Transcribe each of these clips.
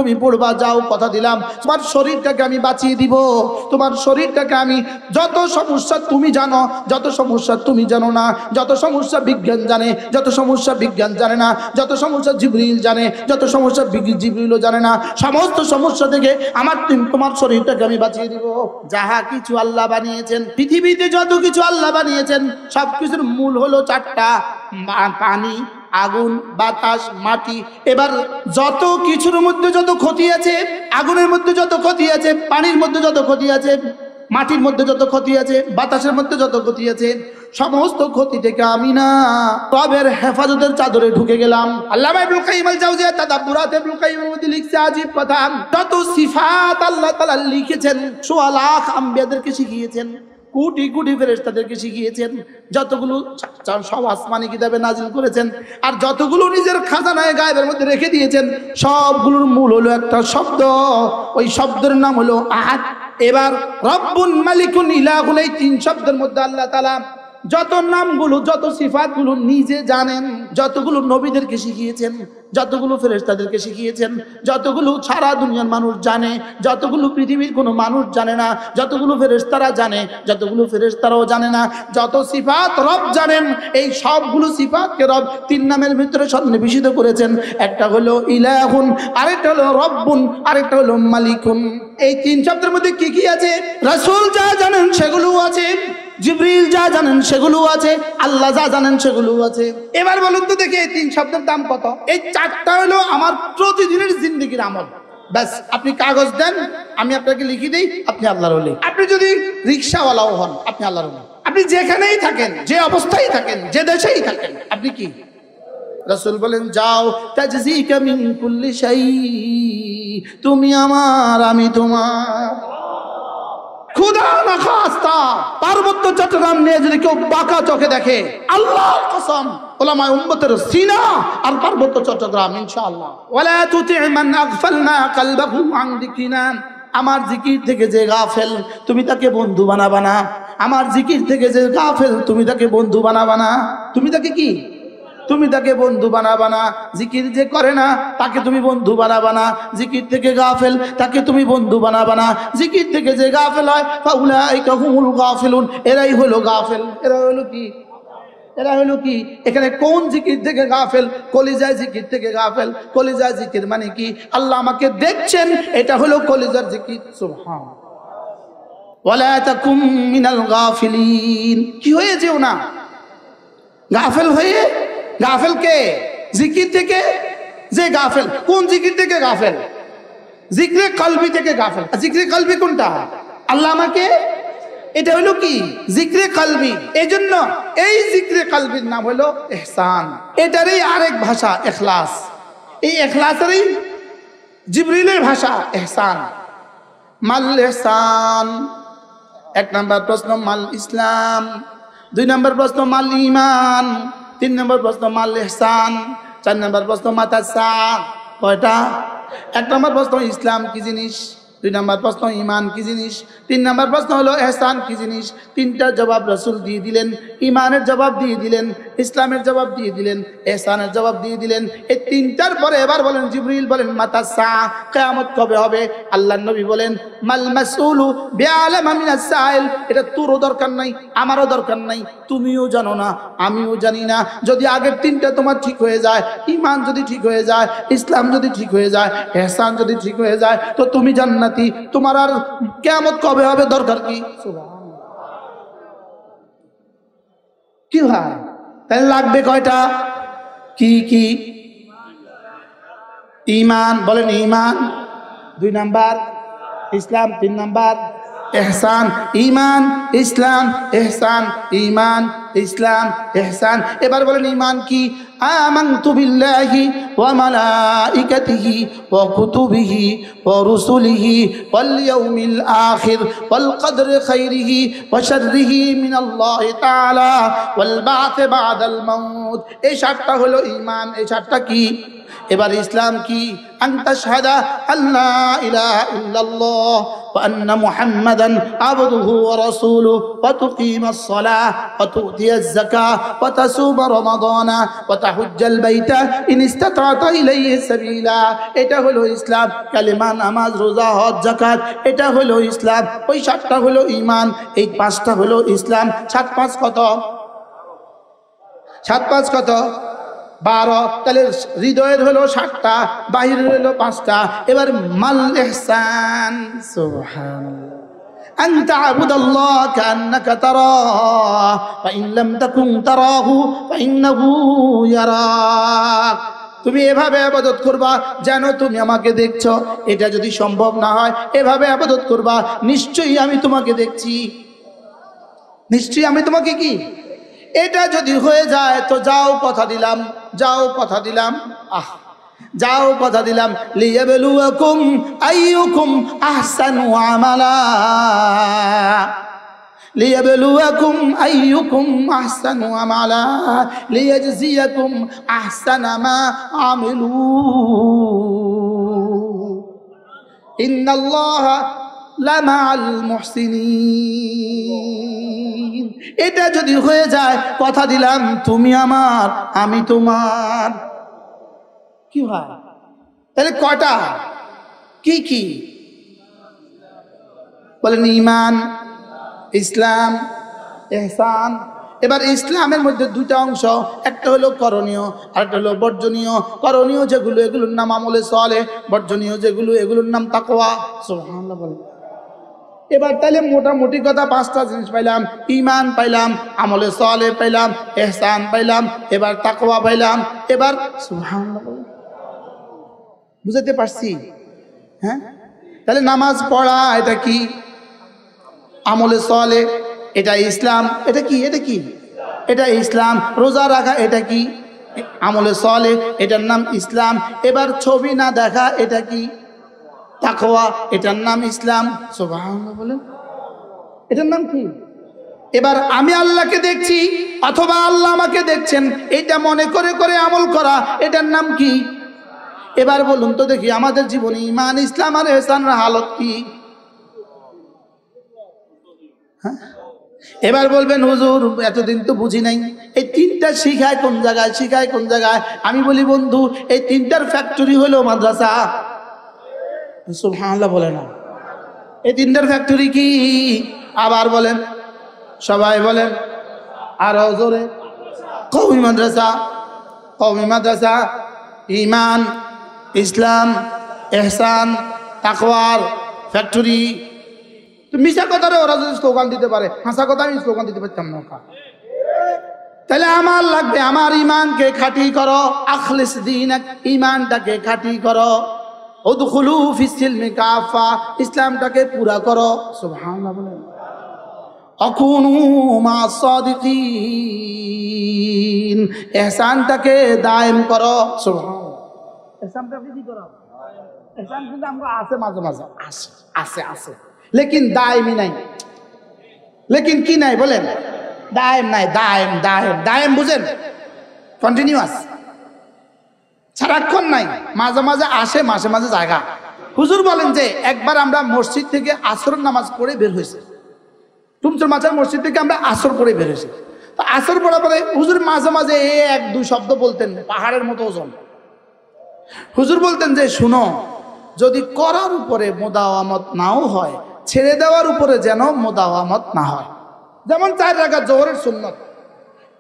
তুমি পড়বা, যাও, কথা দিলাম তোমার শরীরটাকে আমি বাঁচিয়ে দিব, তোমার শরীরটাকে আমি, যত সমস্যা তুমি জানো, যত সমস্যা তুমি জানো না, যত সমস্যা বিজ্ঞান জানে, যত সমস্যা বিজ্ঞান জানে না, যত সমস্যা জিবরিল জানে, যত সমস্যা জিবরিলও জানে না, সমস্ত সমস্যা থেকে আমার তোমার শরীরটাকে আমি বাঁচিয়ে দিব। যাহা কিছু আল্লাহ বানিয়েছেন, পৃথিবীতে যত কিছু আল্লাহ বানিয়েছেন সবকিছুর মূল হলো চারটা: পানি, আগুন, বাতাস, মাটি। এবার যত কিছুর মধ্যে যত ক্ষতি আছে, আগুনের মধ্যে যত ক্ষতি আছে, পানির মধ্যে যত ক্ষতি আছে, মাটির মধ্যে যত ক্ষতি আছে, বাতাসের মধ্যে যত ক্ষতি আছে, সমস্ত ক্ষতি থেকে আমি না রবের হেফাজতের চাদরে ঢুকে গেলাম। আল্লামা ইবনুল কাইয়িম আল জাওজিয়া তাদাব্বুরাত ইবনুল কাইয়িমের মধ্যে লিখছে আজীব কথা, যত সিফাত আল্লাহ তাআলা লিখেছেন, সোয়া লাখ আম্বিয়াদেরকে শিখিয়েছেন, কোটি কোটি ফেরেশতাদেরকে শিখিয়েছেন, যতগুলো সব আসমানি কিতাবে নাজিল করেছেন, আর যতগুলো নিজের খাজানায় গায়েবের মধ্যে রেখে দিয়েছেন, সবগুলোর মূল হলো একটা শব্দ, ওই শব্দের নাম হলো আহাদ। এবার রব্বুন, মালিকুন, ইলাহুন, এই তিন শব্দের মধ্যে আল্লাহ তাআলা যত নামগুলো, যত সিফাতগুলো নিজে জানেন, যতগুলো নবীদেরকে শিখিয়েছেন, যতগুলো ফেরেশতাদেরকে শিখিয়েছেন, যতগুলো সারা দুনিয়ার মানুষ জানে, যতগুলো পৃথিবীর কোনো মানুষ জানে না, যতগুলো ফেরেশতারা জানে, যতগুলো ফেরেশতারাও জানে না, যত সিফাত রব জানেন, এই সবগুলো সিফাতকে রব তিন নামের ভিতরে সন্নিবেশিত করেছেন। একটা হলো ইলাহুন, আরেকটা হলো রব্বুন, আরেকটা হলো মালিকুন। এই তিন শব্দের মধ্যে কি কি আছে? রাসূল যা জানেন সেগুলো আছে, জিবরিল যা জানেন সেগুলো আছে, আল্লাহ যা জানেন সেগুলো আছে। এবার বলুন তো দেখি, এই তিন শব্দের দাম কত? এই চারটা হলো আমার প্রতিদিনের জিন্দেগির আমল। ব্যাস, আপনি কাগজ দেন, আমি আপনাকে লিখে দিই, আপনি আল্লাহর ওলি। আপনি যদি রিক্সাওয়ালাও হন, আপনি আল্লাহর ওলি। আপনি যেখানেই থাকেন, যে অবস্থায় থাকেন, যে দেশেই থাকেন, আপনি কি? রাসূল বলেন যাও, তাজজিকা মিন কুল্লি শাই, তুমি আমার, আমি তোমার। খুদা না খাস্তা পার্বত্য চট্টগ্রাম নিয়ে যদি কেউ বাঁকা চোখে দেখে, আল্লাহর কসম, উলামায়ে উম্মতের সিনা আর পার্বত্য চট্টগ্রাম ইনশাআল্লাহ। ওয়ালা তুতি মান আগফালনা কলবাহু আন যিকরিনা, আমার জিকির থেকে যে গাফেল তুমি তাকে বন্ধু বানাবা না, আমার জিকির থেকে যে গাফেল তুমি তাকে বন্ধু বানাবা না। তুমি তাকে কি? তুমি তাকে বন্ধু বানাবা না। জিকির যে করে না তাকে তুমি বন্ধু বানাবা না, জিকির থেকে গাফেল তাকে তুমি বন্ধু বানাবা না। জিকির থেকে যে গাফেল হয়, ফাউলাইকা হুমুল গাফিলুন, এরাই হলো গাফেল। এরা হলো কি? এরা হলো কি? এখানে কোন জিকির থেকে গাফেল? কলিজায় জিকির থেকে গাফেল। কলিজায় জিকির মানে কি? আল্লাহ আমাকে দেখছেন, এটা হলো কলিজার জিকির। সুবহানাল্লাহ। ওয়ালা তাকুম মিনাল গাফিলিন, কি হয়ে যেও না গাফেল হয়ে। গাফেল কে? জিকির থেকে যে গাফেল। কোন জিকির থেকে গাফেল? জিক্রে কলবি থেকে গাফেল। জিক্রে কলবি কোনটা? আল্লাহ আমাকে, এটা হলো কি? জিক্রে কলবি। এই জন্য এই জিক্রে কলবির নাম হলো ইহসান। এটারই আরেক ভাষা ইখলাস। এই ইখলাসেরই জিবরিলের ভাষা ইহসান। মাল ইহসান, এক নম্বর প্রশ্ন মাল ইসলাম, দুই নম্বর প্রশ্ন মাল ঈমান, তিন নম্বর প্রশ্ন মাল ইহসান, চার নম্বর প্রশ্ন মাতা সা। কয়টা? এক নম্বর প্রশ্ন ইসলাম কি জিনিস, দুই নম্বর প্রশ্ন ঈমান কি জিনিস, তিন নম্বর প্রশ্ন হলো ইহসান কি জিনিস। তিনটার জবাব রাসূল দিয়ে দিলেন। ঈমানের জবাব দিয়ে দিলেন, ইসলামের জবাব দিয়ে দিলেন, ইহসানের জবাব দিয়ে দিলেন। এই তিনটার পরে এবার বলেন, জিবরিল বলেন মাতা সা, কিয়ামত কবে হবে? আল্লাহর নবী বলেন মাল মাসউলু বিআলামা মিনাস সাইল, এটা তোরও দরকার নাই, আমারও দরকার নাই, তুমিও জানো না, আমিও জানি না। যদি আগের তিনটা তোমার ঠিক হয়ে যায়, ঈমান যদি ঠিক হয়ে যায়, ইসলাম যদি ঠিক হয়ে যায়, ইহসান যদি ঠিক হয়ে যায়, তো তুমি জান্নাতি। তোমার আর কিয়ামত কবে হবে দরকার কি? সুবহানাল্লাহ। কি হয়? তাহলে লাগবে কয়টা? কি কি? ঈমান, বলেন ঈমান, দুই নাম্বার ইসলাম, তিন নাম্বার ইহসান। ঈমান, ইসলাম, ইহসান, ঈমান, ইসলাম, ইহসান। এবার বলেন ঈমান কি? আমানতু বিল্লাহি ওয়া মালাইকাতিহি ওয়া কুতুবিহি ওয়া রুসুলিহি ওয়াল ইয়াউমিল আখির ওয়াল কদরি খাইরিহি ওয়া শাররিহি মিনাল্লাহি তাআলা ওয়াল বা'থ বা'দাল মাউত। এই সাতটা হলো ঈমান। এই সাতটা কি? এবার ইসলাম কি? আন তাশহাদা আল্লা ইলাহা ইল্লাল্লাহ وأن محمدا عبده ورسوله وتقيم الصلاة وتؤتي الزكاة وتصوم رمضان وتحج البيت إن استطعت إليه سبيلا এটা হলো ইসলাম কালেমা নামাজ রোজা হজ যাকাত এটা হলো ইসলাম ওই সাতটা হলো ঈমান এই পাঁচটা হলো ইসলাম সাত পাঁচ কত সাত পাঁচ কত 12 তাহলে হৃদয়ের হলো 7টা বাহিরের হলো 5টা এবার মাল ইহসান সুবহানাল্লাহ أن تعبد الله كأنك تراه فإن لم تكن تراه فإنه يراك তুমি এভাবে ইবাদত করবা যেন তুমি আমাকে দেখছো এটা যদি সম্ভব না হয় এভাবে ইবাদত করবা নিশ্চয়ই আমি তোমাকে দেখছি নিশ্চয়ই আমি তোমাকে কি এটা যদি হয়ে যায় তো যাও কথা দিলাম যাও কথা দিলাম লিয়াবলুয়াকুম আইয়ুকুম আহসানু আমালা লিয়াবলুয়াকুম আইয়ুকুম আহসানু আমালা লিয়াজজিয়াকুম আহসানা মা আমিলু ইন্নাল্লাহা লামাআল মুহসিনিন এটা যদি হয়ে যায় কথা দিলাম তুমি আমার আমি তোমার কি হয় তাহলে কয়টা কি কি বলেন ঈমান ইসলাম ইহসান এবার ইসলামের মধ্যে দুটো অংশ একটা হলো করণীয় আর একটা হলো বর্জনীয় করণীয় যেগুলো এগুলোর নাম আমলে সালেহ বর্জনীয় যেগুলো এগুলোর নাম তাকওয়া সুবহানাল্লাহ বলেন এবার তাহলে মোটামুটি কথা পাঁচটা জিনিস পাইলাম ঈমান পাইলাম আমলে সালেহ পাইলাম ইহসান পাইলাম এবার তাকওয়া পাইলাম এবার সুবহানাল্লাহ বলেন বুঝাতে পারছি হ্যাঁ তাহলে নামাজ পড়া এটা কি আমলে সালেহ এটা ইসলাম এটা কি এটা ইসলাম রোজা রাখা এটা কি আমলে সালেহ এটার নাম ইসলাম এবার ছবি না দেখা এটা কি তাকওয়া এটার নাম ইসলাম সুবহানাল্লাহ বলেন এটার নাম কি এবার আমি আল্লাহকে দেখছি অথবা আল্লাহ আমাকে দেখছেন এটা মনে করে করে আমল করা এটার নাম কি এবার বলুন তো দেখি আমাদের জীবনে ঈমান ইসলাম আর ইহসানের হালত কি হ্যাঁ এবার বলবেন হুজুর এতদিন তো বুঝি নাই এই তিনটা শিখায় কোন জায়গায় আমি বলি বন্ধু এই তিনটার ফ্যাক্টরি হলো মাদ্রাসা সুবহানাল্লাহ বলে না এই তিনটার ফ্যাক্টরি কি আবার বলেন সবাই বলেন আরো জোরে কওমি মাদ্রাসা ঈমান ইসলাম ইহসান তাকওয়ার ফ্যাক্টরি তো মিশা কথারে ওরা যদি স্লোগান দিতে পারে হাসা কথা আমি স্লোগান দিতে পারতাম না তাহলে আমার লাগবে আমার ঈমানকে খাঁটি করো আখলিস দীনাক ঈমানটাকে খাঁটি করো উদখুলু ফিস সিলমি কাফা ইসলামটাকে পুরা করো সুবহানাল্লাহ বলেন আকুনু মা'আস সাদিকিন ইহসানটাকে দায়েম করো সুবহানাল্লাহ ইহসানটাকে কি করো ইহসান কিন্তু আমরা আছে মাঝে মাঝে আছে लेकिन दायमी नहीं लेकिन की नहीं बोले दायम नहीं दायम बुझेन कन्टिन्यूअस সারাক্ষণ নাই মাঝে মাঝে আসে মাঝে মাঝে জায়গা হুজুর বলেন যে একবার আমরা মসজিদ থেকে আসরের নামাজ পড়ে বের হয়েছে টুমচুর মাচার মসজিদ থেকে আমরা আসর পড়ে বের হয়েছে তো আসর পড়ার পরে হুজুর মাঝে মাঝে এক দুই শব্দ বলতেন পাহাড়ের মতো ওজন হুজুর বলতেন যে শুনো যদি করার উপরে মোদাওয়ামত নাও হয় ছেড়ে দেওয়ার উপরে যেন মোদাওয়ামত না হয় যেমন 4 রাকাত জোহরের সুন্নত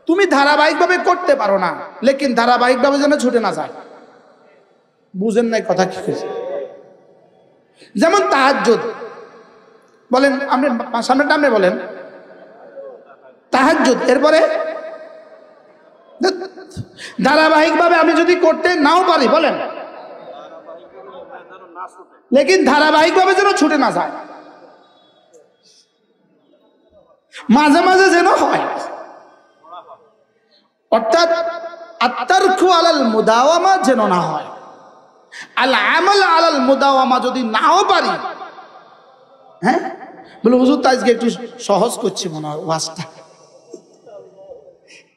তুমি ধারাবাহিকভাবে করতে পারো না লেকিন ধারাবাহিকভাবে যেন ছুটে না যায় বুঝেন নাই কথা কি হয়েছে যেমন তাহাজ্জুদ বলেন আপনি সামনেটা আপনি বলেন তাহাজ্জুদ এরপরে ধারাবাহিকভাবে আমি যদি করতে নাও পারি বলেন লেকিন ধারাবাহিকভাবে যেন ছুটে না যায় মাঝে মাঝে যেন হয় অর্থাৎ আত-তারকু আলাল মুদাওয়ামা যেন না হয় আল আমাল আলাল মুদাওয়ামা যদি নাও পারি হ্যাঁ বলে হুজুর তো আজকে একটু সহজ করছি মনে হয় ওয়াজটা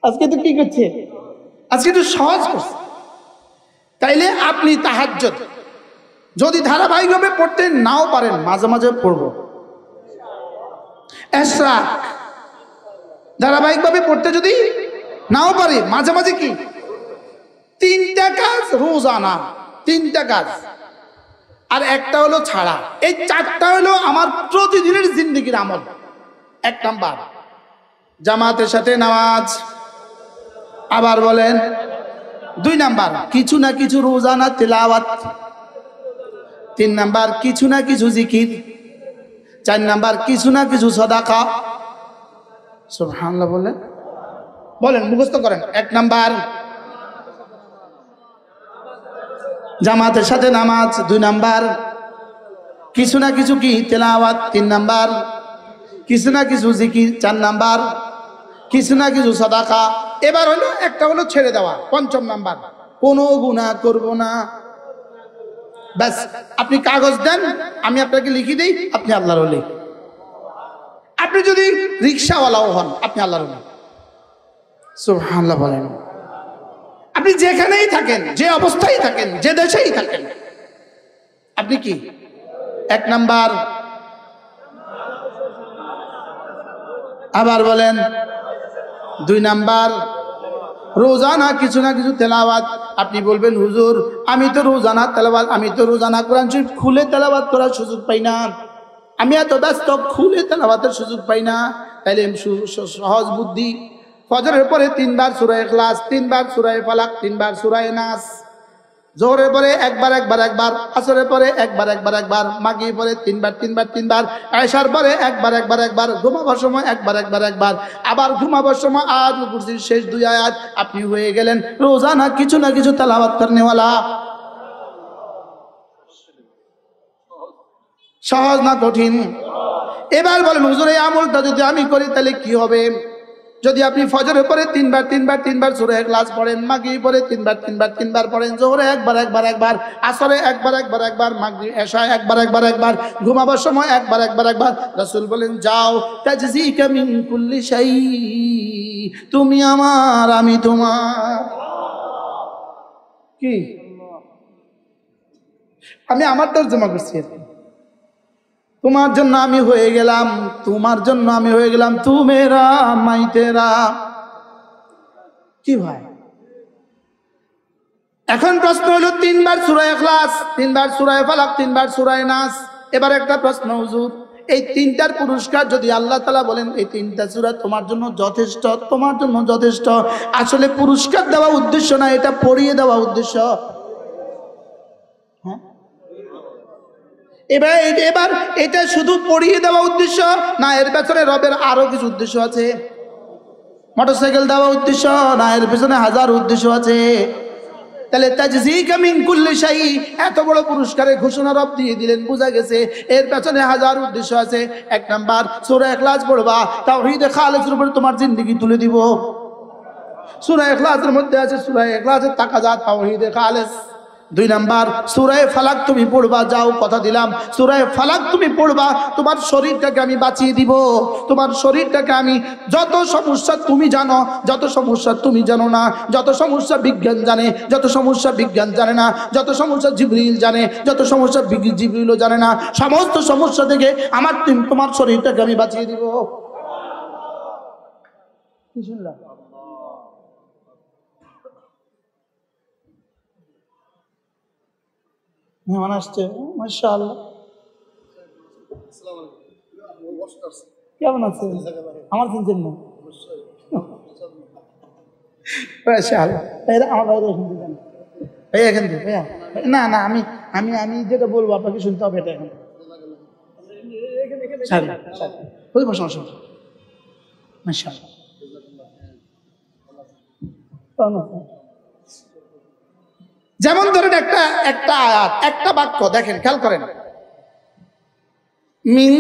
আজকে তো কি করছে আজকে একটু সহজ করছে তাইলে আপনি তাহাজ্জুদ যদি ধারাবাহিকভাবে পড়তে নাও পারেন মাঝে মাঝে পড়বো। ইশরাক ধারাবাহিকভাবে পড়তে যদি নাও পারে মাঝে মাঝে কি 3টা কাজ রোজানা, 3টা কাজ, আর একটা হলো ছাড়া। এই 4টা হলো আমার প্রতিদিনের জিন্দেগির আমল। 1 নাম্বার জামাতের সাথে নামাজ, আবার বলেন 2 নাম্বার কিছু না কিছু রোজানা তিলাওয়াত, 3 নাম্বার কিছু না কিছু জিকির, 4 নাম্বার কিছু না কিছু সাদাকা। সুবহানাল্লাহ বলেন, বলেন মুখস্থ করেন। 1 নাম্বার জামাতের সাথে নামাজ, 2 নাম্বার কিছু না কিছু কি তেলাওয়াত, 3 নাম্বার কিছু না কিছু জিকির, 4 নাম্বার কিছু না কিছু সাদাকা। এবার হলো একটা হলো ছেড়ে দেওয়া, 5ম নাম্বার কোনো গুনাহ করব না। ব্যাস, আপনি কাগজ দেন, আমি আপনাকে লিখে দিই, আপনি আল্লাহর ওলি। আপনি যদি রিকশাওয়ালাও হন, আপনি আল্লাহর ওলি। সুবহানাল্লাহ বলেন। আপনি যেখানেই থাকেন, যে অবস্থায় থাকেন, যে দেশেই থাকেন, আপনি কি 1 নাম্বার, আবার বলেন 2 নাম্বার রোজানা কিছু না কিছু তেলাওয়াত। আপনি বলবেন হুজুর আমি তো রোজানা তেলাওয়াত, আমি তো রোজানা কোরআন শরীফ খুলে তেলাওয়াত করার সুযোগ পাই না, আমি এত ব্যস্ত খুলে তেলাওয়াতের সুযোগ পাই না। তাইলে সহজ বুদ্ধি, ফজরের পরে 3 বার সূরা ইখলাস, 3 বার সূরা ফালাক, 3 বার সূরা নাস, জোহরের পরে একবার, আসরের পরে একবার, মাগরিবের পরে 3 বার, এশার পরে একবার, ঘুমাবার সময় একবার, আবার ঘুমাবার সময় আয়াতুল কুরসির শেষ 2 আয়াত। আপনি হয়ে গেলেন রোজানা কিছু না কিছু তেলাওয়াত করনেওয়ালা। সহজ না কঠিন? এবার বলেন হুজুর এই আমলটা যদি আমি করি তাহলে কি হবে? যদি আপনি ফজরের পরে 3 বার সূরা ইখলাস পড়েন, মাগরিবের পরে 3 বার পড়েন, জোহরে একবার, আসরে একবার, মাগরিব এশায় একবার, ঘুমাবার সময় একবার। রাসূল বলেন যাও তাজজিকা মিন কুল্লি শাই, তুমি আমার আমি তোমার। কি আমি আমার তরজমা করছি, তোমার জন্য আমি হয়ে গেলাম, তোমার জন্য আমি হয়ে গেলাম তু মেরা মাই তেরা। কি ভাই, এখন প্রশ্ন হলো 3 বার সূরা ইখলাস, 3 বার সূরা ফালাক, 3 বার সূরা নাস। এবার একটা প্রশ্ন হুজুর, এই 3টার পুরস্কার যদি আল্লাহ তাআলা বলেন এই 3টা সূরা তোমার জন্য যথেষ্ট, তোমার জন্য যথেষ্ট, আসলে পুরস্কার দেওয়া উদ্দেশ্য না, এটা পড়িয়ে দেওয়া উদ্দেশ্য। হ্যাঁ, এবার এটা শুধু পড়িয়ে দেওয়া উদ্দেশ্য না, এর পেছনে রবের আরো কিছু উদ্দেশ্য আছে? মোটরসাইকেল দেওয়া উদ্দেশ্য না, এর পেছনে হাজার উদ্দেশ্য আছে। তাহলে তাজজিকা মিন কুল্লি শাই, এত বড় পুরস্কারের ঘোষণা রব দিয়ে দিলেন, বোঝা গেছে এর পেছনে হাজার উদ্দেশ্য আছে। 1 নাম্বার সূরা ইখলাস পড়বা, তাওহীদে খালিসের উপর তোমার জিন্দেগি তুলে দিব। সূরা ইখলাসের মধ্যে আছে সূরা ইখলাসের তাকাজাত তাওহীদে খালিস। 2 নাম্বার সূরা ফালাক তুমি পড়বা, যাও কথা দিলাম সূরা ফালাক তুমি পড়বা, তোমার শরীরটাকে আমি বাঁচিয়ে দিব। তোমার শরীরটাকে আমি, যত সমস্যা তুমি জানো, যত সমস্যা তুমি জানো না, যত সমস্যা বিজ্ঞান জানে, যত সমস্যা বিজ্ঞান জানে না, যত সমস্যা জিবরিল জানে, যত সমস্যা জিবরিলও জানে না, সমস্ত সমস্যা থেকে আমার তোমার শরীরটাকে আমি বাঁচিয়ে দিব। কি শুনলাম? মেহমান আসছে, মাশাআল্লাহ। কেমন আছে? আমার চিনছেন না? মাশাআল্লাহ। আমার বাইরে এখান থেকে ভাইয়া, এখান থেকে ভাইয়া, না না আমি আমি আমি যেটা বলবো আপনাকে শুনতে হবে, এটা এখন ওই বসে বসে মাশাআল্লাহ। যেমন ধরেন একটা আয়াত, একটা বাক্য দেখেন, খেয়াল করেন, মিন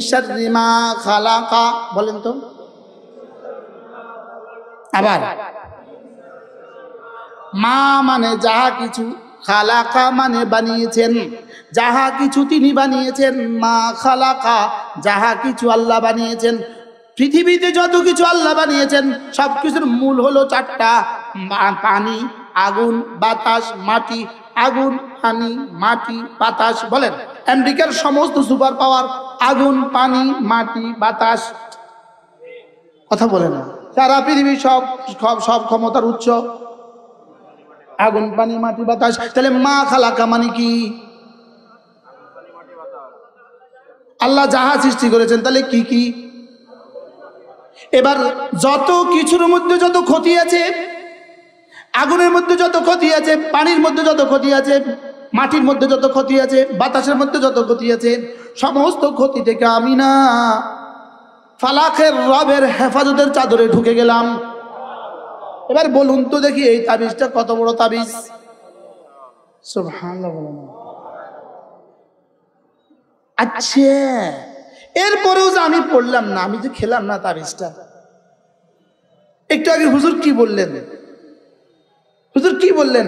শাররি মা খালাকা, বলেন তো। আবার মা মানে যাহা কিছু, খালাকা মানে বানিয়েছেন, যাহা কিছু তিনি বানিয়েছেন, মা খালাকা যাহা কিছু আল্লাহ বানিয়েছেন। পৃথিবীতে যত কিছু আল্লাহ বানিয়েছেন সব কিছুর মূল হলো 4টা, পানি, আগুন, বাতাস, মাটি আগুন, পানি, মাটি, বাতাস। বলেন, আমেরিকার সমস্ত সুপার পাওয়ার আগুন, পানি, মাটি, বাতাস। কথা বলে না। সারা পৃথিবীর সব ক্ষমতার উৎস আগুন, পানি, মাটি, বাতাস। তাহলে মা খালাকা মানে কি? আল্লাহ যাহা সৃষ্টি করেছেন, তাহলে কি কি? এবার যত কিছুর মধ্যে যত ক্ষতি আছে, আগুনের মধ্যে যত ক্ষতি আছে, পানির মধ্যে যত ক্ষতি আছে, মাটির মধ্যে যত ক্ষতি আছে, বাতাসের মধ্যে যত ক্ষতি আছে, সমস্ত ক্ষতি থেকে আমি না ফালাকের রবের হেফাজতের চাদরে ঢুকে গেলাম। এবার বলুন তো দেখি, এই তাবিজটা কত বড় তাবিজ? সুবহানাল্লাহ বলেন। আচ্ছা, এরপরেও যে আমি পড়লাম না, আমি যে খেলাম না তাবিজটা। একটু আগে হুজুর কি বললেন? হুজুর কি বললেন?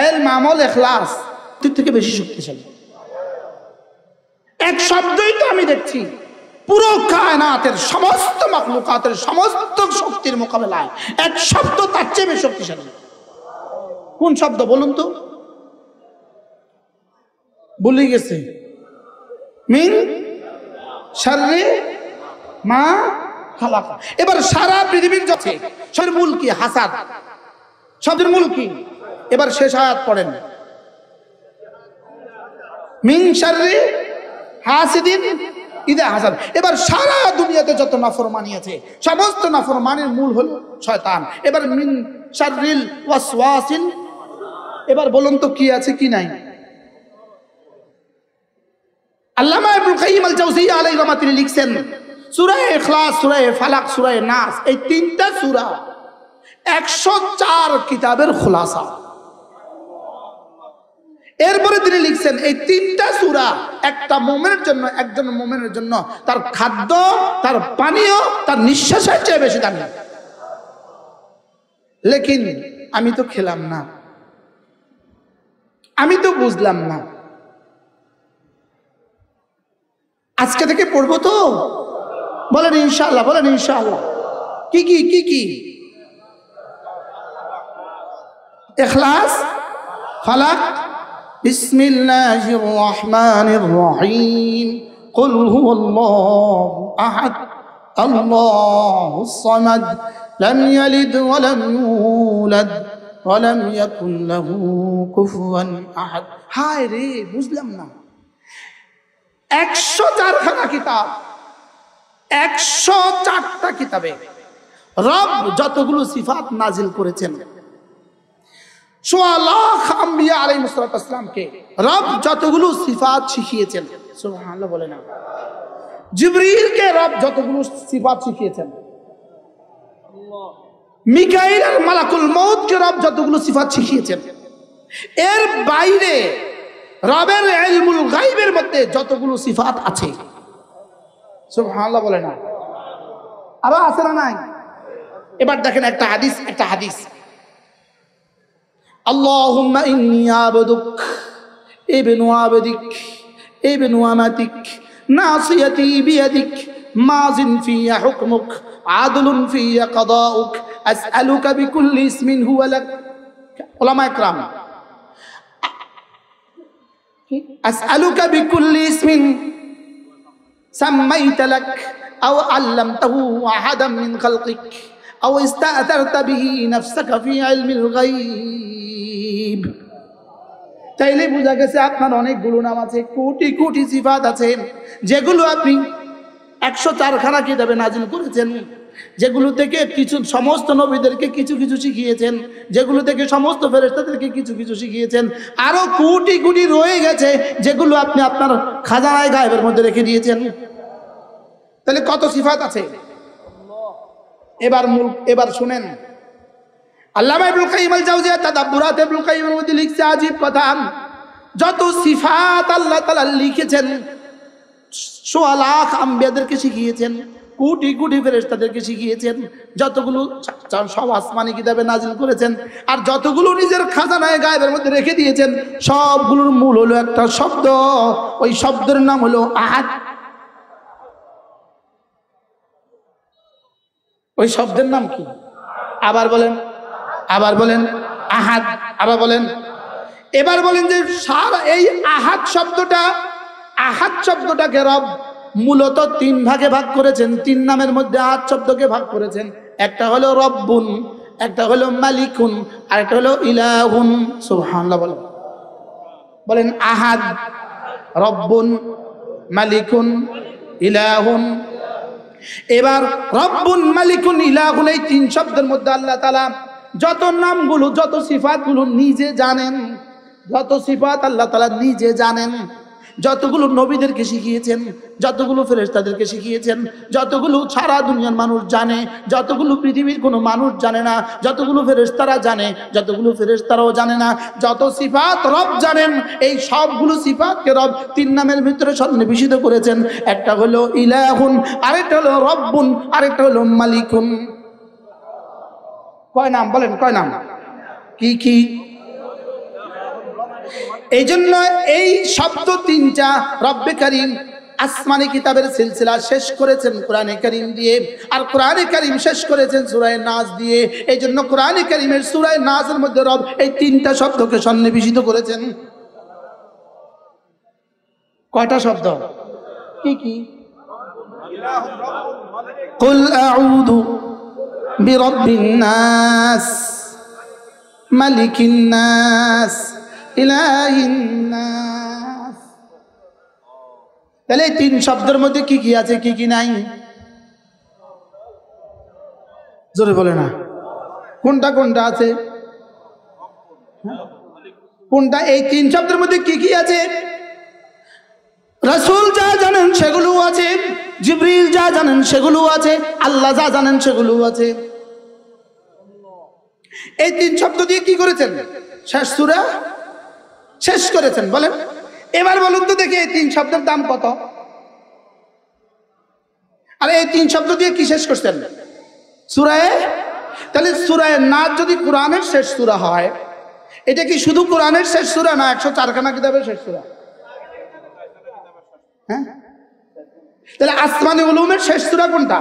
ইলম, আমল, ইখলাস থেকে বেশি শক্তিশালী। এক শব্দই তো আমি দেখছি পুরো কায়নাতের সমস্ত মাখলুকাতের সমস্ত শক্তির মোকাবেলায় এক শব্দ তার চেয়ে বেশি শক্তিশালী। কোন শব্দ বলুন তো? ভুলে গেছে। মিন শাররি মা খালাক। এবার সারা পৃথিবীর যত সব মূল কি? হাসাদ। শব্দের মূল কি? এবার শেষ আয়াত পড়েন, মিন শাররি হাসিদিন ইদা হাসাদ। এবার সারা দুনিয়াতে যত নাফরমানি আছে, সমস্ত নাফরমানির মূল হলো শয়তান। এবার মিন শাররিল ওয়াসওয়াসিল। এবার বলুন তো কি আছে কি নাই? আল্লামা ইবনুল কাইয়িম আল জাওজিয়্যা আলাইহি রাহমাতুল্লাহ তিনি লিখছেন, সূরা ইখলাস, সূরা ফালাক, সূরা নাস, এই তিনটা সূরা 104 কিতাবের খুলাসা। এরপরে তিনি লিখছেন, এই তিনটা সূরা একটা মুমিনের জন্য, একজন মুমিনের জন্য তার খাদ্য, তার পানীয়, তার নিঃশ্বাসের চেয়ে বেশি দামি। লেকিন আমি তো খেলাম না, আমি তো বুঝলাম না। আজকে থেকে পড়বো তো? বলেন ইনশাআল্লাহ, বলেন ইনশাআল্লাহ। কি কি কি কি? ইখলাস, ফালাক, বিসমিল্লাহির রহমানির রহিম, কুল হুয়াল্লাহু আহাদ, আল্লাহুস সামাদ, লাম ইয়ালিদ ওয়া লাম ইউলাদ ওয়া লাম ইয়াকুল লাহু কুফুয়ান আহাদ। হায় রে, বুঝলাম না। 104 খানা কিতাব, 104টা কিতাবে রব যতগুলো সিফাত নাজিল করেছেন, সোয়া লাখ আম্বিয়া আলাইহিস সালামকে রব যতগুলো সিফাত শিখিয়েছেন, সুবহানাল্লাহ বলে না। জিবরিলকে রব যতগুলো সিফাত শিখিয়েছেন, মিকাইল আর মালাকুল মউতকে রব যতগুলো সিফাত শিখিয়েছেন, এর বাইরে রবের ইলমুল গায়বের মধ্যে যতগুলো সিফাত আছে, সুবহানাল্লাহ বলে না। আরো আছে না নাই? এবার দেখেন একটা হাদিস, আল্লাহুম্মা ইন্নী আবদুক ইবনু আবদিক ইবনু আমাতিক নাসিয়াতি বিয়াদিক মাযিন ফিয়া হুকমুক আদলুন ফিয়া কাদাউক আসআলুকা বিকুল্লি ইসমিন হুয়া লাক। উলামা ইকরাম, আসআলুকা বিকুল্লি ইসমিন সাম্মাইতা লাক আও আল্লামতাহু আহাদাম মিন খালকিক আও ইস্তাআতারতা বিহি নাফসাকা ফি ইলমিল গায়ব। তাইলে বোঝা গেছে আপনার অনেকগুলো নাম আছে, কোটি কোটি সিফাত আছে, যেগুলো আপনি 104 খানা কিতাবে নাজিল করেছেন, যেগুলো থেকে কিছু সমস্ত নবীদেরকে কিছু কিছু শিখিয়েছেন, যেগুলো থেকে সমস্ত ফেরেশতাদেরকে কিছু কিছু শিখিয়েছেন, আরো কোটি কোটি রয়ে গেছে যেগুলো আপনি আপনার খাজানায় গায়বের মধ্যে রেখে দিয়েছেন। তাহলে কত সিফাত আছে? এবার শুনেন, আল্লামা ইবনুল কাইয়িম আল জাওজিয়্যা তাদাব্বুরাত ইবনুল কাইয়িমের মধ্যে লিখছে আজীব কথা, যত সিফাত আল্লাহ তাআলা লিখেছেন, সোয়া লাখ আম্বিয়াদেরকে শিখিয়েছেন, কোটি কোটি ফেরেশতাদেরকে শিখিয়েছেন, যতগুলো সব আসমানি কিতাবে নাজিল করেছেন, আর যতগুলো নিজের খাজানায় গায়বের মধ্যে রেখে দিয়েছেন, সবগুলোর মূল হলো একটা শব্দ, ওই শব্দের নাম হলো আহাদ। ওই শব্দের নাম কি? আবার বলেন আহাদ। আবার বলেন। এবার বলেন যে সারা এই আহাদ শব্দটাকে রব মূলত তিন ভাগে ভাগ করেছেন। তিন নামের মধ্যে আহাদ শব্দকে ভাগ করেছেন। একটা হলো রব্বুন, একটা হলো মালিকুন, আর একটা হলো ইলাহুন। সুবহানাল্লাহ বলেন আহাদ, রব্বুন, মালিকুন, ইলাহুন। এবার রব্বুন, মালিকুন, ইলাহুন এই তিন শব্দের মধ্যে আল্লাহ তাআলা যত নামগুলো, যত সিফাতগুলো নিজে জানেন, যত সিফাত আল্লাহ তাআলা নিজে জানেন, যতগুলো নবীদেরকে শিখিয়েছেন, যতগুলো ফেরেশতাদেরকে শিখিয়েছেন, যতগুলো সারা দুনিয়ার মানুষ জানে, যতগুলো পৃথিবীর কোনো মানুষ জানে না, যতগুলো ফেরেশতারা জানে, যতগুলো ফেরেশতারাও জানে না, যত সিফাত রব জানেন, এই সবগুলো সিফাতকে রব তিন নামের ভিতরে সন্নিবেশিত করেছেন। একটা হলো ইলাহুন, আরেকটা হলো রব্বুন, আরেকটা হলো মালিকুন। কয় নাম বলেন, কয় নাম? কি কি? এই জন্য এই শব্দ তিনটা রব্বে কারীম আসমানি কিতাবের সিলসিলা শেষ করেছেন কোরআনে কারীম দিয়ে, আর কোরআনে কারীম শেষ করেছেন সূরা নাস দিয়ে। এই জন্য কোরআনে কারীমের সূরা নাসের মধ্যে রব এই তিনটা শব্দকে সন্নিবেশিত করেছেন। কয়টা শব্দ? কি কি? কুল আউযু বিরাব্বিন নাস, মালিকিন নাস, ইলাহিন নাস। তাহলে এই তিন শব্দের মধ্যে কি কি আছে, কি কি নাই? জোরে বলে না, কোনটা কোনটা আছে, কোনটা? এই তিন শব্দের মধ্যে কি কি আছে? রাসূল যা জানেন সেগুলো আছে, জিবরিল যা জানেন সেগুলো আছে, আল্লাহ যা জানেন সেগুলো আছে। এই তিন শব্দ দিয়ে কি করেছেন? শেষ সূরা শেষ করেছেন। বলেন এবার বলুন তো দেখি এই তিন শব্দের দাম কত? আর এই তিন শব্দ দিয়ে কি শেষ করছেন? সূরায়ে। তাহলে সূরায়ে নাস যদি কোরআনের শেষ সূরা হয়, এটা কি শুধু কোরআনের শেষ সূরা না 104 খানা কিতাবের শেষ সূরা? হ্যাঁ, তাহলে আসমানি উলুমের শেষ সূরা কোনটা?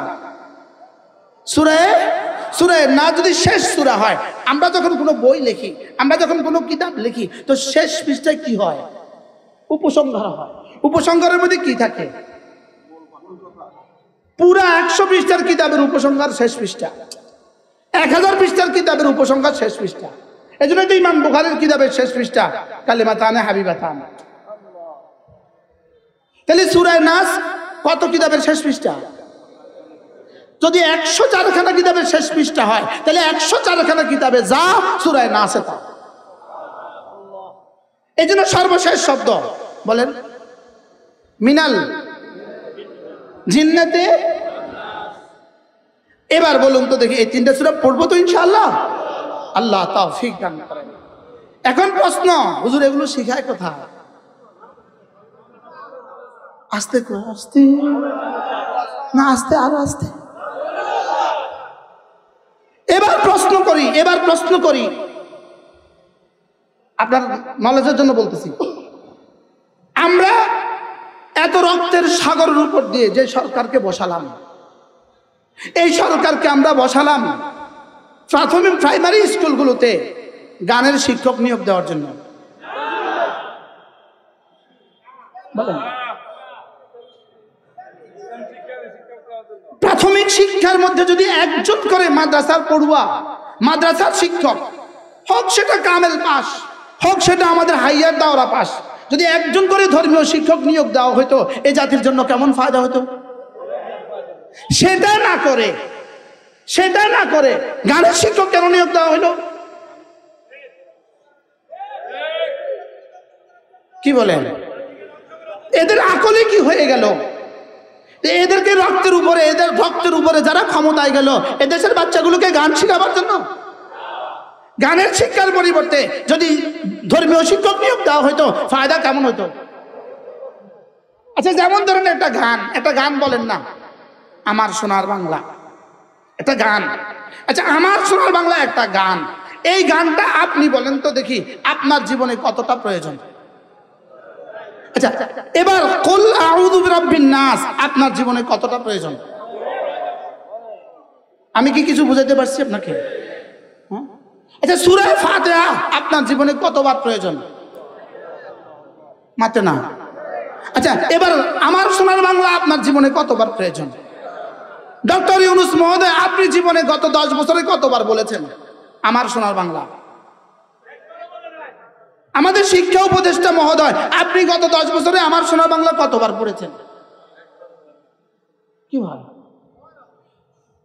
সূরায়ে নাস যদি শেষ সূরা হয়, আমরা যখন কোনো বই লিখি, আমরা যখন কোনো কিতাব লিখি, তো শেষ পৃষ্ঠায় কি হয়? উপসংহার হয়। উপসংহারের মধ্যে কি থাকে? পুরা 100 পৃষ্ঠার কিতাবের উপসংহার শেষ পৃষ্ঠা, 1000 পৃষ্ঠার কিতাবের উপসংহার শেষ পৃষ্ঠা। এই জন্য তো ইমাম বুখারীর কিতাবের শেষ পৃষ্ঠা কালিমাতানে হাবিবাতান। তাহলে সূরা নাস কত কিতাবের শেষ পৃষ্ঠা? যদি 104 খানা কিতাবের শেষ পৃষ্ঠা হয়, তাহলে 104 খানা কিতাবে যা সূরা নাসে তা। এই জন্য সর্বশেষ শব্দ বলেন মিনাল জিন্নাতে। এবার বলুন তো দেখি এই তিনটা সূরা পড়বো তো ইনশাআল্লাহ? আল্লাহ তৌফিক দান করেন। এখন প্রশ্ন, হুজুর এগুলো শিখায় কোথায়? আস্তে আস্তে না, আস্তে আরো আস্তে। এবার প্রশ্ন করি আপনার নলেজের জন্য বলতেছি। আমরা এত রক্তের সাগরের উপর দিয়ে যে সরকারকে বসালাম, এই সরকারকে আমরা বসালাম প্রাথমিক প্রাইমারি স্কুলগুলোতে গানের শিক্ষক নিয়োগ দেওয়ার জন্য। বলেন প্রাথমিক শিক্ষার মধ্যে যদি একজন করে মাদ্রাসার পড়ুয়া, মাদ্রাসার শিক্ষক, হোক সেটা কামেল পাস, হোক সেটা আমাদের হাইয়ার দাওরা পাস, যদি একজন করে ধর্মীয় শিক্ষক নিয়োগ দেওয়া হতো, এই জাতির জন্য কেমন ফায়দা হতো? সেটা না করে গানের শিক্ষক কেন নিয়োগ দেওয়া হলো? কি বলেন? এদের আকলে কি হয়ে গেল? এদেরকে রক্তের উপরে যারা ক্ষমতায় গেল, এদেশের বাচ্চাগুলোকে গান শিখাবার জন্য, গানের শিক্ষার পরিবর্তে যদি ধর্মীয় শিক্ষক নিয়োগ দেওয়া হতো, ফায়দা কেমন হতো? আচ্ছা, যেমন ধরেন একটা গান বলেন না, আমার সোনার বাংলা, একটা গান। আচ্ছা, আমার সোনার বাংলা একটা গান, এই গানটা আপনি বলেন তো দেখি আপনার জীবনে কতটা প্রয়োজন? আচ্ছা, এবার কুল আউযু বিরাব্বিন নাস আপনার জীবনে কতটা প্রয়োজন? আমি কি কিছু বুঝাইতে পারছি আপনাকে? আচ্ছা, সূরা ফাতিহা আপনার জীবনে কতবার প্রয়োজন? মাতে না। আচ্ছা, এবার আমার সোনার বাংলা আপনার জীবনে কতবার প্রয়োজন? ডক্টর ইউনূস মহোদয়, আপনি জীবনে গত 10 বছরে কতবার বলেছেন আমার সোনার বাংলা? আমাদের শিক্ষা উপদেষ্টা মহোদয়, আপনি গত 10 বছরে আমার সোনার বাংলা কতবার পড়েছেন? কি ভাই,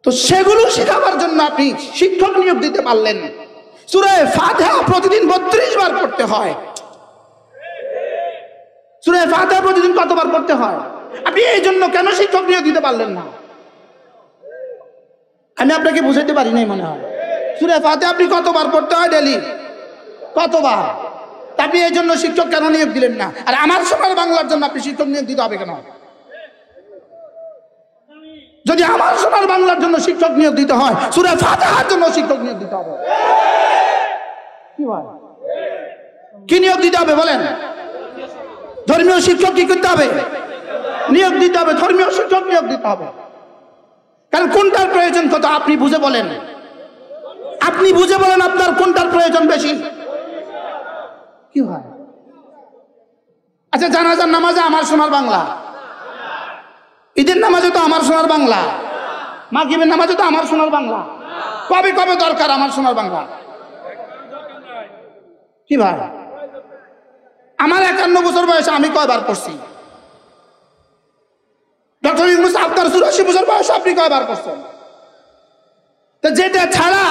তো সেগুলো শেখাবার জন্য আপনি শিক্ষক নিয়োগ দিতে পারলেন। সূরা ফাতিহা প্রতিদিন 32 বার পড়তে হয়। সূরা ফাতিহা প্রতিদিন কতবার পড়তে হয়? আপনি এই জন্য কেন শিক্ষক নিয়োগ দিতে পারলেন না? আমি আপনাকে বুঝাইতে পারি নাই মনে হয়। সূরা ফাতিহা আপনি কতবার পড়তে হয় ডেইলি? কতবার? আপনি এই জন্য শিক্ষক কেন নিয়োগ দিলেন না? আর আমার সোনার বাংলার জন্য আপনি শিক্ষক নিয়োগ দিতে হবে কেন? যদি আমার সোনার বাংলার জন্য শিক্ষক নিয়োগ দিতে হয়, সূরা ফাতিহার জন্য শিক্ষক নিয়োগ দিতে হবে। কি ভাই, কি নিয়োগ দিতে হবে বলেন? ধর্মীয় শিক্ষক কি করতে হবে? নিয়োগ দিতে হবে, ধর্মীয় শিক্ষক নিয়োগ দিতে হবে। কারণ কোনটার প্রয়োজন কত আপনি বুঝে বলেন, আপনি বুঝে বলেন আপনার কোনটার প্রয়োজন বেশি। কি হয়? আচ্ছা, জানাজার নামাজে আমার সোনার বাংলা, ঈদের নামাজে তো আমার সোনার বাংলা, মাগরিবের নামাজে তো আমার সোনার বাংলা। কবে কবে দরকার আমার সোনার বাংলা? কি ভাই, আমার 51 বছর বয়সে আমি কয়বার পড়ছি? ডক্টর ইউনূস আপনার 84 বছর বয়সে আপনি কয়বার পড়ছেন? তো যেটা ছাড়া,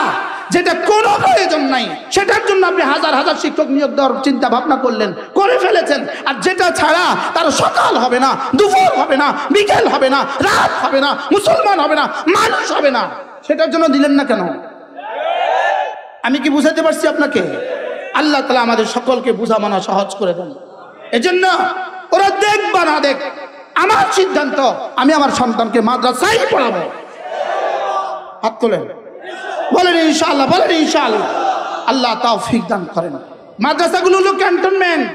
যেটা কোনো প্রয়োজন নাই, সেটার জন্য আপনি হাজার হাজার শিক্ষক নিয়োগ দেওয়ার চিন্তা ভাবনা করলেন, করে ফেলেছেন। আর যেটা ছাড়া তার সকাল হবে না, দুপুর হবে না, বিকেল হবে না, রাত হবে না, মুসলমান হবে না, মানুষ হবে না, সেটার জন্য দিলেন না কেন? আমি কি বুঝাতে পারছি আপনাকে? আল্লাহ তাআলা আমাদের সকলকে বুঝা মানা সহজ করে দেন। এজন্য ওরা দেখ বা না দেখ, আমার সিদ্ধান্ত, আমি আমার সন্তানকে মাদ্রাসায় পড়াবো। হাত তোলেন, বলেন ইনশাআল্লাহ, বলেন ইনশাআল্লাহ। আল্লাহ তৌফিক দান করেন। মাদ্রাসাগুলো হলো ক্যান্টনমেন্ট,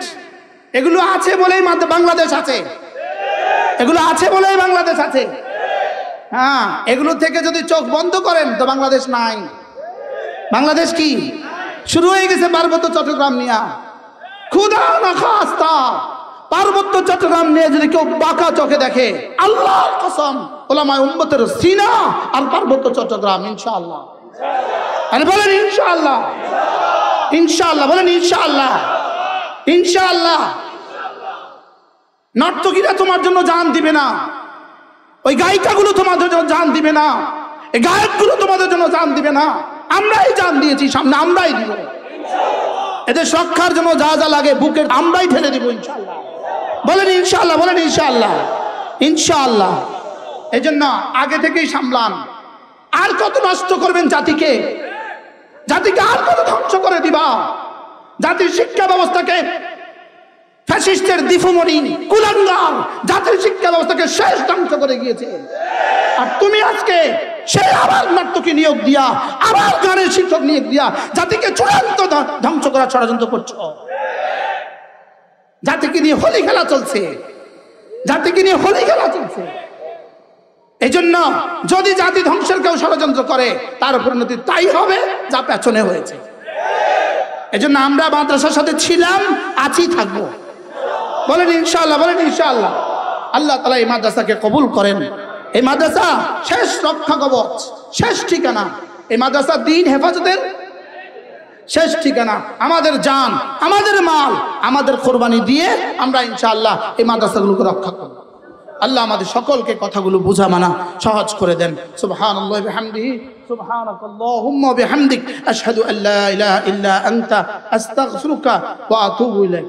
এগুলো আছে বলেই বাংলাদেশ আছে, এগুলো আছে বলেই বাংলাদেশ আছে। হ্যাঁ, এগুলো থেকে যদি চোখ বন্ধ করেন তো বাংলাদেশ নাই। বাংলাদেশ কি শুরু হয়ে গেছে পার্বত্য চট্টগ্রাম নিয়ে। খুদা না খাস্তা, পার্বত্য চট্টগ্রাম নিয়ে যদি কেউ বাঁকা চোখে দেখে, আল্লাহর কসম, ওলামায়ে উম্মতের সিনা আর পার্বত্য চট্টগ্রাম ইনশাআল্লাহ। আরে বলেন ইনশাআল্লাহ, ইনশাআল্লাহ, বলেন ইনশাআল্লাহ, ইনশাআল্লাহ। নর্তকীরা তোমার জন্য জান দিবে না, ওই গায়িকাগুলো তোমাদের জন্য জান দিবে না, এই গায়কগুলো তোমাদের জন্য জান দিবে না। আমরাই জান দিয়েছি, সামনে আমরাই দিব। এদের রক্ষার জন্য যা যা লাগে বুকের আমরাই ঠেলে দিব ইনশাআল্লাহ। বলেন ইনশাআল্লাহ, বলেন ইনশাআল্লাহ, ইনশাআল্লাহ। এই জন্য আগে থেকেই সামলান। আর কত নষ্ট করবেন জাতিকে? জাতিকে আর কত ধ্বংস করে দিবা? জাতির শিক্ষা ব্যবস্থাকে ফ্যাসিস্টের দিফুমনি কুলাঙ্গার জাতির শিক্ষা ব্যবস্থাকে শেষ ধ্বংস করে গিয়েছে। আর তুমি আজকে সে আবার নাট্যকে নিয়োগ দিয়া, আবার গানের শিক্ষক নিয়োগ দিয়া জাতিকে চূড়ান্ত ধ্বংস করার ষড়যন্ত্র করছো। জাতিকে নিয়ে হোলি খেলা চলছে, জাতিকে নিয়ে হোলি খেলা চলছে। এই জন্য যদি জাতি ধ্বংসের কেউ ষড়যন্ত্র করে, তার পরিণতি তাই হবে যা পেছনে হয়েছে। এই জন্য আমরা মাদ্রাসার সাথে ছিলাম, আছি, থাকবো। বলেন ইনশাআল্লাহ, বলেন ইনশাআল্লাহ। আল্লাহ তাআলা এই মাদ্রাসাকে কবুল করেন। এই মাদ্রাসা শেষ রক্ষা কবচ, শেষ ঠিকানা। এই মাদ্রাসা দ্বীন হেফাজতের শেষ ঠিকানা। আমাদের জান, আমাদের মাল, আমাদের কোরবানি দিয়ে আমরা ইনশাআল্লাহ এই মাদ্রাসাগুলোকে রক্ষা করব। আল্লাহ আমাদের সকলকে কথাগুলো বুঝা মানা সহজ করে দেন। সুবহানাল্লাহি ওয়া বিহামদিহি, সুবহানাকাল্লাহুম্মা ওয়া বিহামদিক, আশহাদু আল্লা ইলাহা ইল্লা আনতা, আস্তাগফিরুকা ওয়া আতুবু ইলাইক।